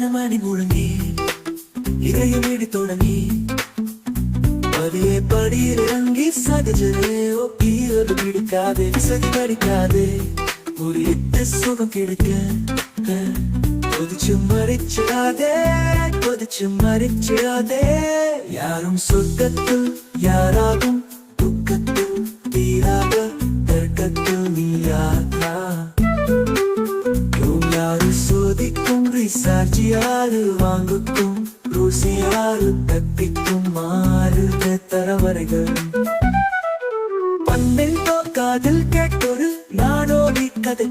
மணி முழங்கி இதயம் இடி தொடங்கி பதியே படியில் இறங்கி சகஜரே ஒப்பியது பிடிக்காதே சதி படிக்காதே ஒரு இட்டு சுகம் கிடைக்க கொதிச்சு மறிச்சிடாதே யாரும் சொர்க்கத்தில் யாராகும் துக்கத்தில் தீராக தர்க்கத்தில் நீ யாரா யாரு சோதிக்கும் ரிசார்ஜ் யாரு வாங்குக்கும் ருசி யாரு தப்பிக்கும் மாறுத தரவரைகள் பந்தில் காதில் கேட்டொரு நாடோடி கதை